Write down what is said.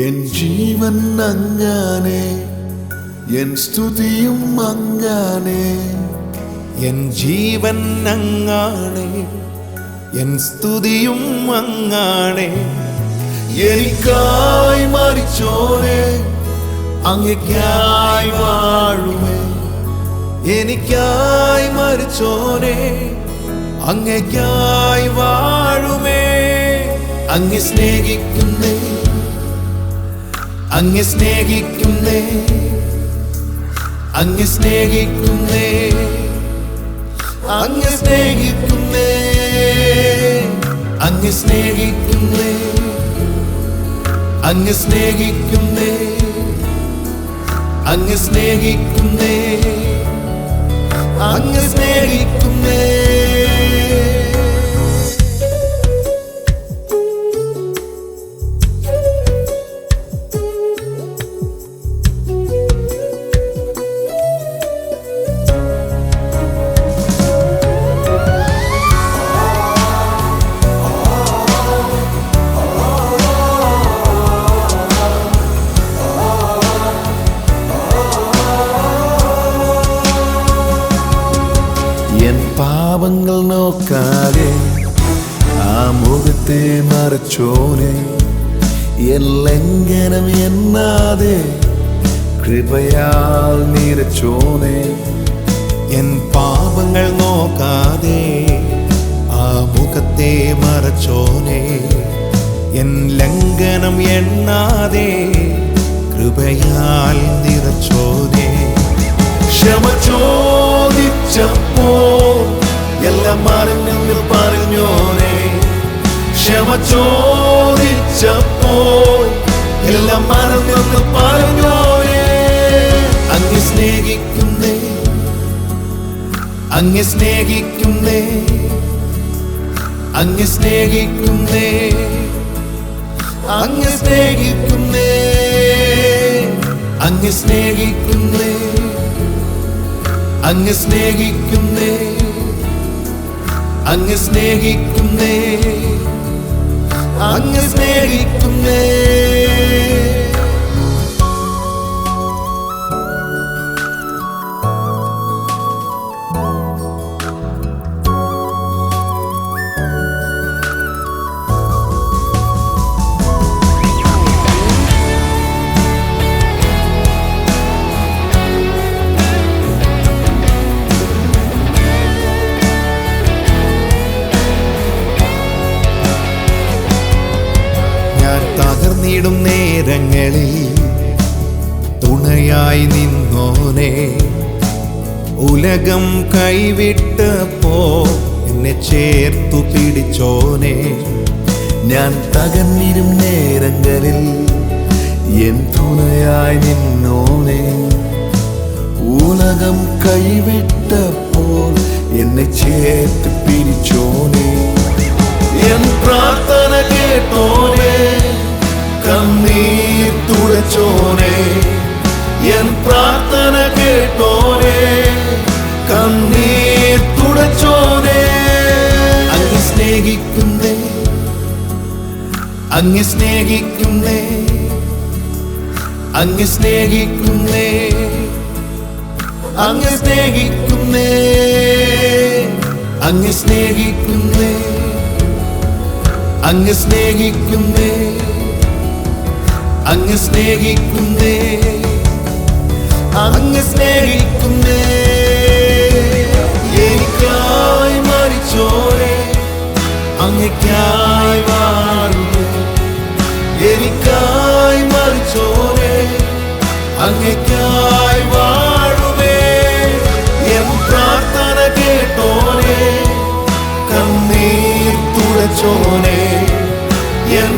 N ജീവൻ അങ്ങാനെ, N സ്തുതിയും അങ്ങാനെ. N ജീവൻ അങ്ങാണേ, N സ്തുതിയും അങ്ങാണേ. എനിക്കായി മരിച്ചോനെ, അങ്ങേയ്ക്കായി വാഴുമേ. എനിക്കായി മരിച്ചോനെ, അങ്ങേയ്ക്കായി വാഴുമേ. അങ്ങെ സ്നേഹിക്കുന്നേ, അങ്ങെ സ്നേഹിക്കുന്നേ, അങ്ങെ സ്നേഹിക്കുന്നേ, അങ്ങെ സ്നേഹിക്കുന്നേ, അങ്ങെ സ്നേഹിക്കുന്നേ, അങ്ങെ സ്നേഹിക്കുന്നേ, അങ്ങെ സ്നേഹിക്കുന്നേ, അങ്ങെ സ്നേഹിക്കുന്നേ. എൻ പാപങ്ങൾ നോക്കാതെ ആ മുഖത്തെ മറച്ചോനെ, എൻ ലംഘനം എണ്ണാതെ കൃപയാൽ നിറച്ചോനെ. എൻ പാപങ്ങൾ നോക്കാതെ ആ മുഖത്തെ മറച്ചോനെ, എൻ ലംഘനം എണ്ണാതെ കൃപയാൽ നിറച്ചോനെ. ക്ഷമ ചോദിച്ചപ്പോൾ എല്ലാം മറന്നെന്ന് പറഞ്ഞോനെ. ക്ഷമ ചോദിച്ചപ്പോൾ എല്ലാം മറന്നെന്ന് പറഞ്ഞോനെ. അങ്ങെ സ്നേഹിക്കുന്നേ, അങ്ങെ സ്നേഹിക്കുന്നേ, അങ്ങെ സ്നേഹിക്കുന്നേ, അങ്ങെ സ്നേഹിക്കുന്നേ, അങ്ങെ സ്നേഹിക്കുന്നേ, അങ്ങ് സ്നേഹിക്കുന്നേ, അങ്ങ് സ്നേഹിക്കുന്നേ, അങ്ങ് സ്നേഹിക്കുന്നേ. തകർന്നിടും നേരങ്ങളിൽ തുണയായി നിന്നോനെ. ഉലകം കൈവിട്ടപ്പോ എന്നെ ചേർത്തു പിടിച്ചോനെ. ഞാൻ തകർന്നിടും നേരങ്ങളിൽ എൻ തുണയായി നിന്നോനെ. ഉലകം കൈവിട്ടപ്പോൾ എന്നെ ചേർത്ത് പിടിച്ചോനെ. എൻ പ്രാർത്ഥന കേട്ടോനെ, കണ്ണീർ തുടച്ചോനെ. എൻ പ്രാർത്ഥന കേട്ടോനെ, കണ്ണീർ തുടച്ചോനെ. അങ്ങ് സ്നേഹിക്കുന്നേ, അങ്ങ് സ്നേഹിക്കുന്നേ, അങ്ങ് സ്നേഹിക്കുന്നേ, അങ്ങ് സ്നേഹിക്കുന്നേ, അങ്ങ് സ്നേഹിക്കുന്നേ, അങ്ങ് സ്നേഹിക്കുന്നേ, അങ്ങ് സ്നേഹിക്കുന്നേ, അങ്ങ് സ്നേഹിക്കുന്നേ. എനിക്കായി മരിച്ചോനെ, അങ്ങേയ്ക്കായി വാഴുമേ. എനിക്കായി മരിച്ചോനെ, അങ്ങേയ്ക്കായി വാഴുമേ. എൻ പ്രാർത്ഥന കേട്ടോനെ, കണ്ണീർ തുടച്ചോനെ. എൻ